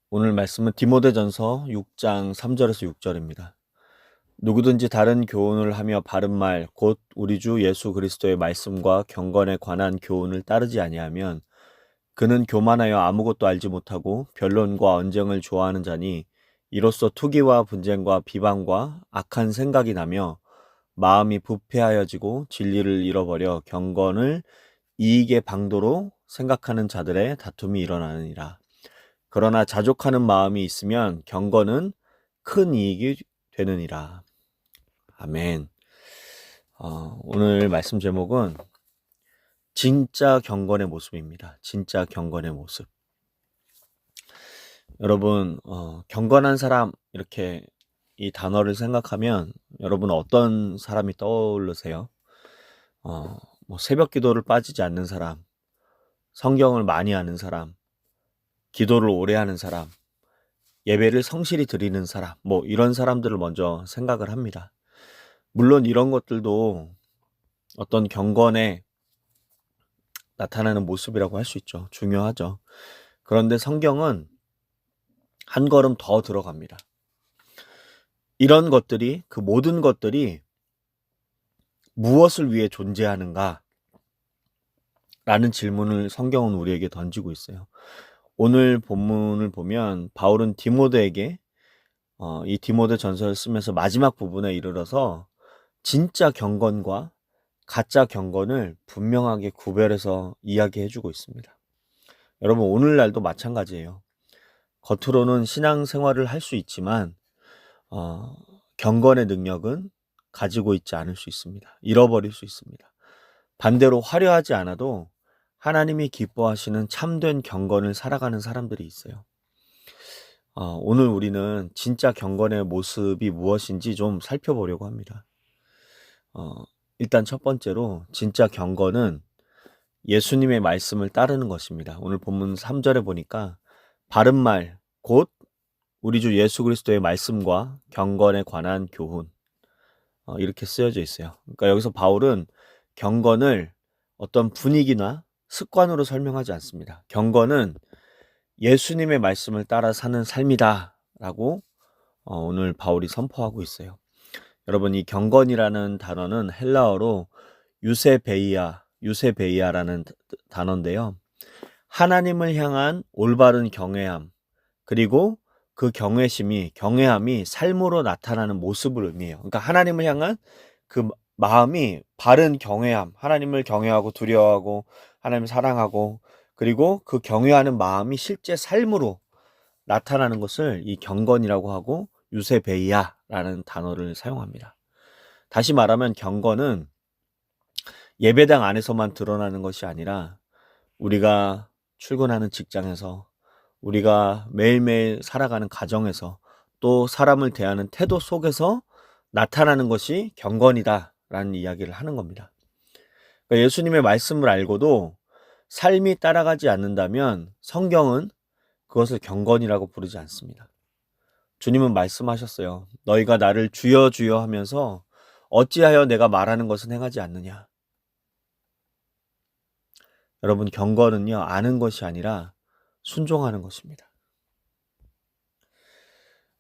오늘 말씀은 디모데전서 6장 3절에서 6절입니다. 누구든지 다른 교훈을 하며 바른 말, 곧 우리 주 예수 그리스도의 말씀과 경건에 관한 교훈을 따르지 아니하면 그는 교만하여 아무것도 알지 못하고 변론과 언쟁을 좋아하는 자니 이로써 투기와 분쟁과 비방과 악한 생각이 나며 마음이 부패하여지고 진리를 잃어버려 경건을 이익의 방도로 생각하는 자들의 다툼이 일어나느니라. 그러나 자족하는 마음이 있으면 경건은 큰 이익이 되느니라. 아멘. 오늘 말씀 제목은 진짜 경건의 모습입니다. 진짜 경건의 모습. 여러분, 경건한 사람, 이렇게 이 단어를 생각하면 여러분 어떤 사람이 떠오르세요? 뭐 새벽 기도를 빠지지 않는 사람, 성경을 많이 아는 사람, 기도를 오래 하는 사람, 예배를 성실히 드리는 사람, 뭐 이런 사람들을 먼저 생각을 합니다. 물론 이런 것들도 어떤 경건에 나타나는 모습이라고 할 수 있죠. 중요하죠. 그런데 성경은 한 걸음 더 들어갑니다. 이런 것들이, 그 모든 것들이 무엇을 위해 존재하는가? 라는 질문을 성경은 우리에게 던지고 있어요. 오늘 본문을 보면 바울은 디모데에게 이 디모데 전서를 쓰면서 마지막 부분에 이르러서 진짜 경건과 가짜 경건을 분명하게 구별해서 이야기해주고 있습니다. 여러분, 오늘날도 마찬가지예요. 겉으로는 신앙생활을 할 수 있지만 경건의 능력은 가지고 있지 않을 수 있습니다. 잃어버릴 수 있습니다. 반대로 화려하지 않아도 하나님이 기뻐하시는 참된 경건을 살아가는 사람들이 있어요. 오늘 우리는 진짜 경건의 모습이 무엇인지 좀 살펴보려고 합니다. 일단 첫 번째로 진짜 경건은 예수님의 말씀을 따르는 것입니다. 오늘 본문 3절에 보니까 바른 말, 곧 우리 주 예수 그리스도의 말씀과 경건에 관한 교훈, 이렇게 쓰여져 있어요. 그러니까 여기서 바울은 경건을 어떤 분위기나 습관으로 설명하지 않습니다. 경건은 예수님의 말씀을 따라 사는 삶이다 라고 오늘 바울이 선포하고 있어요. 여러분, 이 경건이라는 단어는 헬라어로 유세베이아라는 단어인데요. 하나님을 향한 올바른 경외함, 그리고 그 경외함이 삶으로 나타나는 모습을 의미해요. 그러니까 하나님을 향한 그 마음이 바른 경외함, 하나님을 경외하고 두려워하고 하나님을 사랑하고, 그리고 그 경외하는 마음이 실제 삶으로 나타나는 것을 이 경건이라고 하고 유세베이아라는 단어를 사용합니다. 다시 말하면 경건은 예배당 안에서만 드러나는 것이 아니라 우리가 출근하는 직장에서, 우리가 매일매일 살아가는 가정에서, 또 사람을 대하는 태도 속에서 나타나는 것이 경건이다라는 이야기를 하는 겁니다. 그러니까 예수님의 말씀을 알고도 삶이 따라가지 않는다면 성경은 그것을 경건이라고 부르지 않습니다. 주님은 말씀하셨어요. 너희가 나를 주여 주여 하면서 어찌하여 내가 말하는 것은 행하지 않느냐. 여러분, 경건은요, 아는 것이 아니라 순종하는 것입니다.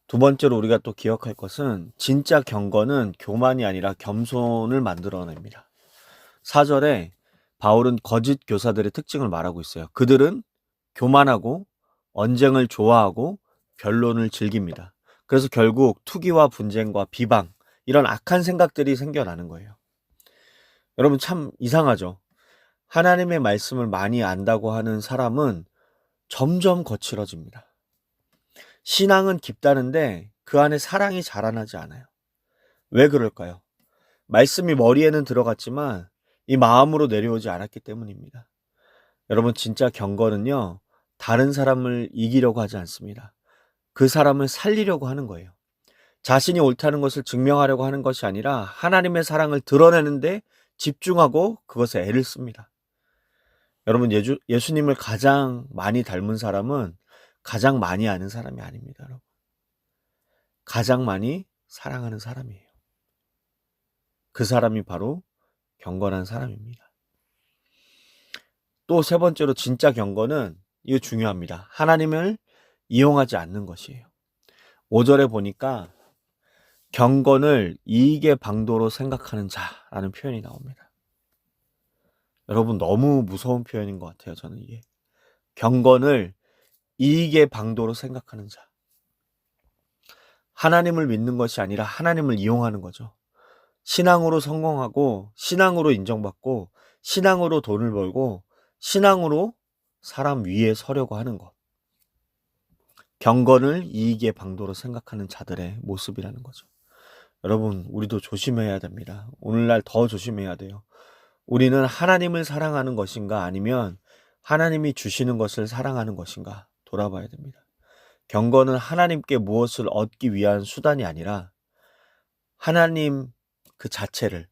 두 번째로 우리가 또 기억할 것은 진짜 경건은 교만이 아니라 겸손을 만들어냅니다. 4절에 바울은 거짓 교사들의 특징을 말하고 있어요. 그들은 교만하고 언쟁을 좋아하고 변론을 즐깁니다. 그래서 결국 투기와 분쟁과 비방, 이런 악한 생각들이 생겨나는 거예요. 여러분, 참 이상하죠? 하나님의 말씀을 많이 안다고 하는 사람은 점점 거칠어집니다. 신앙은 깊다는데 그 안에 사랑이 자라나지 않아요. 왜 그럴까요? 말씀이 머리에는 들어갔지만 이 마음으로 내려오지 않았기 때문입니다. 여러분, 진짜 경건은요, 다른 사람을 이기려고 하지 않습니다. 그 사람을 살리려고 하는 거예요. 자신이 옳다는 것을 증명하려고 하는 것이 아니라 하나님의 사랑을 드러내는데 집중하고 그것에 애를 씁니다. 여러분, 예수님을 가장 많이 닮은 사람은 가장 많이 아는 사람이 아닙니다. 여러분. 가장 많이 사랑하는 사람이에요. 그 사람이 바로 경건한 사람입니다. 또 세 번째로 진짜 경건은, 이거 중요합니다. 하나님을 이용하지 않는 것이에요. 5절에 보니까 경건을 이익의 방도로 생각하는 자라는 표현이 나옵니다. 여러분 너무 무서운 표현인 것 같아요. 저는 이게. 경건을 이익의 방도로 생각하는 자. 하나님을 믿는 것이 아니라 하나님을 이용하는 거죠. 신앙으로 성공하고 신앙으로 인정받고 신앙으로 돈을 벌고 신앙으로 사람 위에 서려고 하는 것. 경건을 이익의 방도로 생각하는 자들의 모습이라는 거죠. 여러분 우리도 조심해야 됩니다. 오늘날 더 조심해야 돼요. 우리는 하나님을 사랑하는 것인가 아니면 하나님이 주시는 것을 사랑하는 것인가 돌아봐야 됩니다. 경건은 하나님께 무엇을 얻기 위한 수단이 아니라 하나님 그 자체를,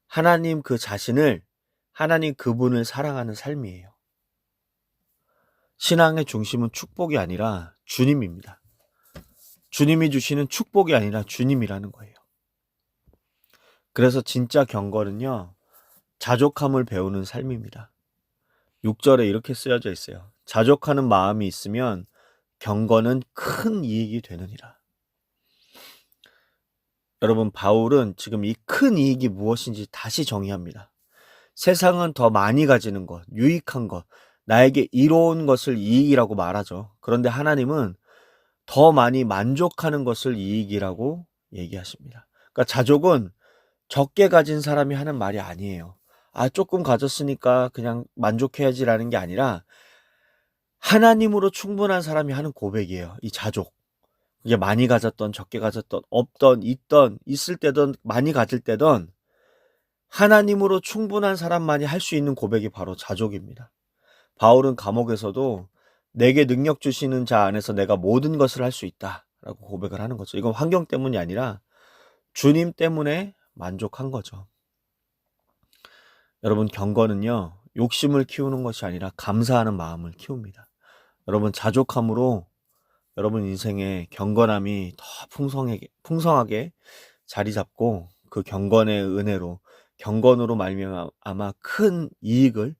하나님 그 자신을, 하나님 그분을 사랑하는 삶이에요. 신앙의 중심은 축복이 아니라 주님입니다. 주님이 주시는 축복이 아니라 주님이라는 거예요. 그래서 진짜 경건은요, 자족함을 배우는 삶입니다. 6절에 이렇게 쓰여져 있어요. 자족하는 마음이 있으면 경건은 큰 이익이 되느니라. 여러분 바울은 지금 이 큰 이익이 무엇인지 다시 정의합니다. 세상은 더 많이 가지는 것, 유익한 것, 나에게 이로운 것을 이익이라고 말하죠. 그런데 하나님은 더 많이 만족하는 것을 이익이라고 얘기하십니다. 그러니까 자족은 적게 가진 사람이 하는 말이 아니에요. 조금 가졌으니까 그냥 만족해야지라는 게 아니라 하나님으로 충분한 사람이 하는 고백이에요. 이 자족. 이게 많이 가졌던 적게 가졌던 없던 있던 있을 때든 많이 가질 때든 하나님으로 충분한 사람만이 할 수 있는 고백이 바로 자족입니다. 바울은 감옥에서도 내게 능력 주시는 자 안에서 내가 모든 것을 할 수 있다라고 고백을 하는 거죠. 이건 환경 때문이 아니라 주님 때문에 만족한 거죠. 여러분 경건은요 욕심을 키우는 것이 아니라 감사하는 마음을 키웁니다. 여러분 자족함으로 여러분 인생의 경건함이 더 풍성하게 자리 잡고 그 경건의 은혜로 경건으로 말미암아 큰 유익을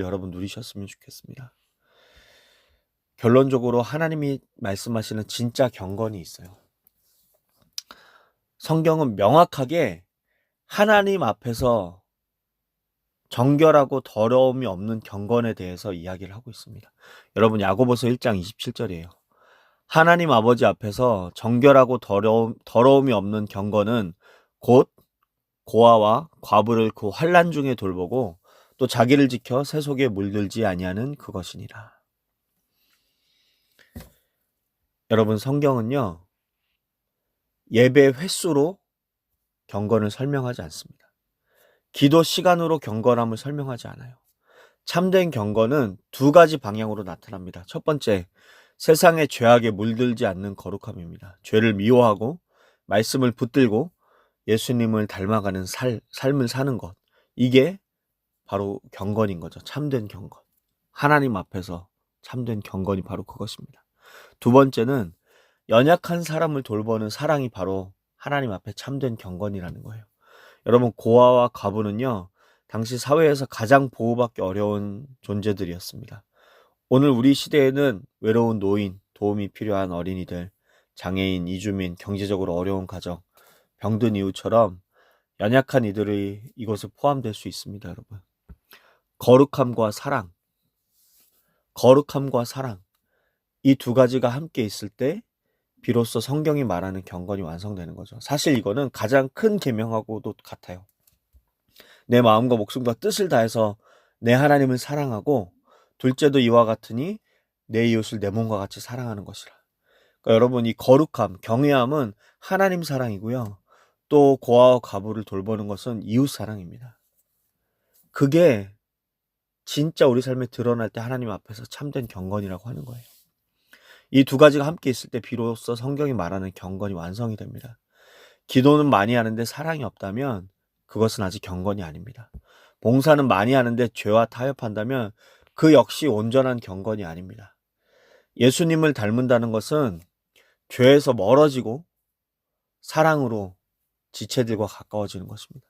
여러분 누리셨으면 좋겠습니다. 결론적으로 하나님이 말씀하시는 진짜 경건이 있어요. 성경은 명확하게 하나님 앞에서 정결하고 더러움이 없는 경건에 대해서 이야기를 하고 있습니다. 여러분 야고보서 1장 27절이에요. 하나님 아버지 앞에서 정결하고 더러움이 없는 경건은 곧 고아와 과부를 그 환난 중에 돌보고 또 자기를 지켜 새 속에 물들지 아니하는 그것이니라. 여러분 성경은요 예배 횟수로 경건을 설명하지 않습니다. 기도 시간으로 경건함을 설명하지 않아요. 참된 경건은 두 가지 방향으로 나타납니다. 첫 번째, 세상의 죄악에 물들지 않는 거룩함입니다. 죄를 미워하고 말씀을 붙들고 예수님을 닮아가는 삶을 사는 것. 이게 바로 경건인 거죠. 참된 경건. 하나님 앞에서 참된 경건이 바로 그것입니다. 두 번째는 연약한 사람을 돌보는 사랑이 바로 하나님 앞에 참된 경건이라는 거예요. 여러분 고아와 과부는요. 당시 사회에서 가장 보호받기 어려운 존재들이었습니다. 오늘 우리 시대에는 외로운 노인, 도움이 필요한 어린이들, 장애인, 이주민, 경제적으로 어려운 가정, 병든 이웃처럼 연약한 이들이 이곳에 포함될 수 있습니다. 여러분. 거룩함과 사랑 이 두 가지가 함께 있을 때 비로소 성경이 말하는 경건이 완성되는 거죠. 사실 이거는 가장 큰 계명하고도 같아요. 내 마음과 목숨과 뜻을 다해서 내 하나님을 사랑하고 둘째도 이와 같으니 내 이웃을 내 몸과 같이 사랑하는 것이라. 그러니까 여러분 이 거룩함, 경외함은 하나님 사랑이고요. 또 고아와 과부를 돌보는 것은 이웃 사랑입니다. 그게 진짜 우리 삶에 드러날 때 하나님 앞에서 참된 경건이라고 하는 거예요. 이 두 가지가 함께 있을 때 비로소 성경이 말하는 경건이 완성이 됩니다. 기도는 많이 하는데 사랑이 없다면 그것은 아직 경건이 아닙니다. 봉사는 많이 하는데 죄와 타협한다면 그 역시 온전한 경건이 아닙니다. 예수님을 닮는다는 것은 죄에서 멀어지고 사랑으로 지체들과 가까워지는 것입니다.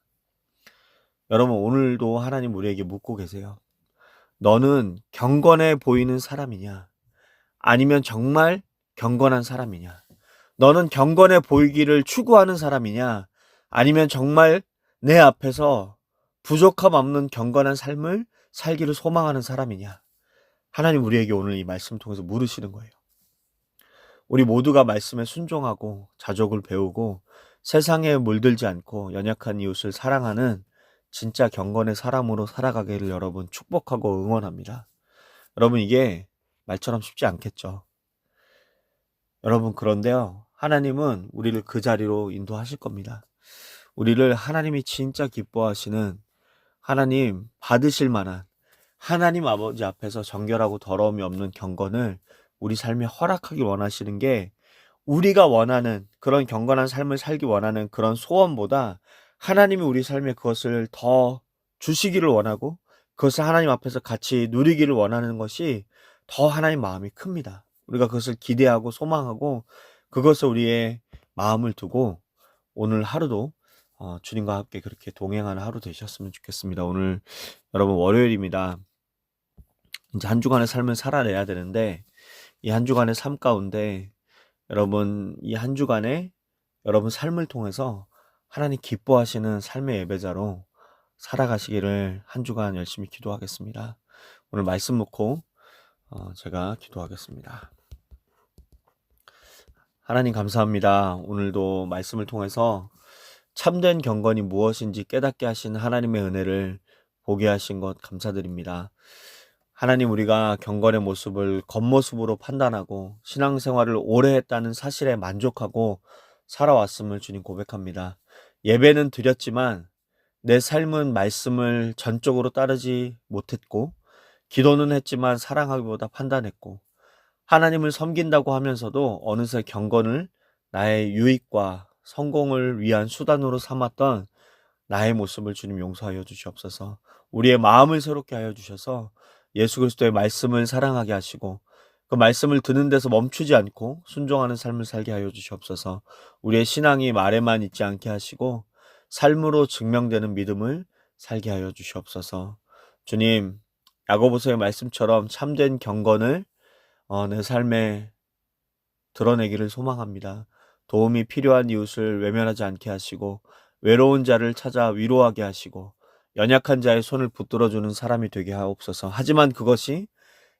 여러분 오늘도 하나님 우리에게 묻고 계세요. 너는 경건해 보이는 사람이냐? 아니면 정말 경건한 사람이냐? 너는 경건해 보이기를 추구하는 사람이냐? 아니면 정말 내 앞에서 부족함 없는 경건한 삶을 살기를 소망하는 사람이냐? 하나님 우리에게 오늘 이 말씀을 통해서 물으시는 거예요. 우리 모두가 말씀에 순종하고 자족을 배우고 세상에 물들지 않고 연약한 이웃을 사랑하는 진짜 경건의 사람으로 살아가기를 여러분 축복하고 응원합니다. 여러분 이게 말처럼 쉽지 않겠죠. 여러분 그런데요. 하나님은 우리를 그 자리로 인도하실 겁니다. 우리를 하나님이 진짜 기뻐하시는 하나님 받으실 만한 하나님 아버지 앞에서 정결하고 더러움이 없는 경건을 우리 삶에 허락하기 원하시는 게 우리가 원하는 그런 경건한 삶을 살기 원하는 그런 소원보다 하나님이 우리 삶에 그것을 더 주시기를 원하고 그것을 하나님 앞에서 같이 누리기를 원하는 것이 더 하나님 마음이 큽니다. 우리가 그것을 기대하고 소망하고 그것을 우리의 마음을 두고 오늘 하루도 주님과 함께 그렇게 동행하는 하루 되셨으면 좋겠습니다. 오늘 여러분 월요일입니다. 이제 한 주간의 삶을 살아내야 되는데 이 한 주간의 삶 가운데 여러분 이 한 주간에 여러분 삶을 통해서 하나님 기뻐하시는 삶의 예배자로 살아가시기를 한 주간 열심히 기도하겠습니다. 오늘 말씀 놓고 제가 기도하겠습니다. 하나님 감사합니다. 오늘도 말씀을 통해서 참된 경건이 무엇인지 깨닫게 하신 하나님의 은혜를 보게 하신 것 감사드립니다. 하나님 우리가 경건의 모습을 겉모습으로 판단하고 신앙생활을 오래 했다는 사실에 만족하고 살아왔음을 주님 고백합니다. 예배는 드렸지만 내 삶은 말씀을 전적으로 따르지 못했고 기도는 했지만 사랑하기보다 판단했고 하나님을 섬긴다고 하면서도 어느새 경건을 나의 유익과 성공을 위한 수단으로 삼았던 나의 모습을 주님 용서하여 주시옵소서. 우리의 마음을 새롭게 하여 주셔서 예수 그리스도의 말씀을 사랑하게 하시고 그 말씀을 듣는 데서 멈추지 않고 순종하는 삶을 살게 하여 주시옵소서. 우리의 신앙이 말에만 있지 않게 하시고 삶으로 증명되는 믿음을 살게 하여 주시옵소서. 주님, 야고보서의 말씀처럼 참된 경건을 내 삶에 드러내기를 소망합니다. 도움이 필요한 이웃을 외면하지 않게 하시고 외로운 자를 찾아 위로하게 하시고 연약한 자의 손을 붙들어주는 사람이 되게 하옵소서. 하지만 그것이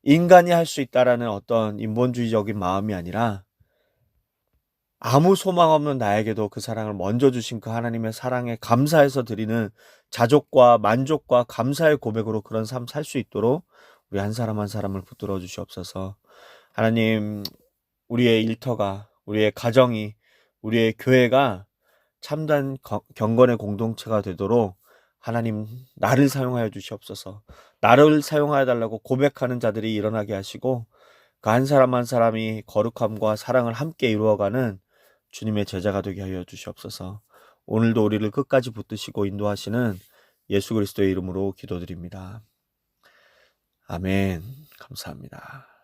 인간이 할 수 있다라는 어떤 인본주의적인 마음이 아니라 아무 소망 없는 나에게도 그 사랑을 먼저 주신 그 하나님의 사랑에 감사해서 드리는 자족과 만족과 감사의 고백으로 그런 삶 살 수 있도록 우리 한 사람 한 사람을 붙들어 주시옵소서. 하나님, 우리의 일터가, 우리의 가정이, 우리의 교회가 참된 경건의 공동체가 되도록 하나님 나를 사용하여 주시옵소서. 나를 사용하여 달라고 고백하는 자들이 일어나게 하시고 그 한 사람 한 사람이 거룩함과 사랑을 함께 이루어가는 주님의 제자가 되게 하여 주시옵소서. 오늘도 우리를 끝까지 붙드시고 인도하시는 예수 그리스도의 이름으로 기도드립니다. 아멘. 감사합니다.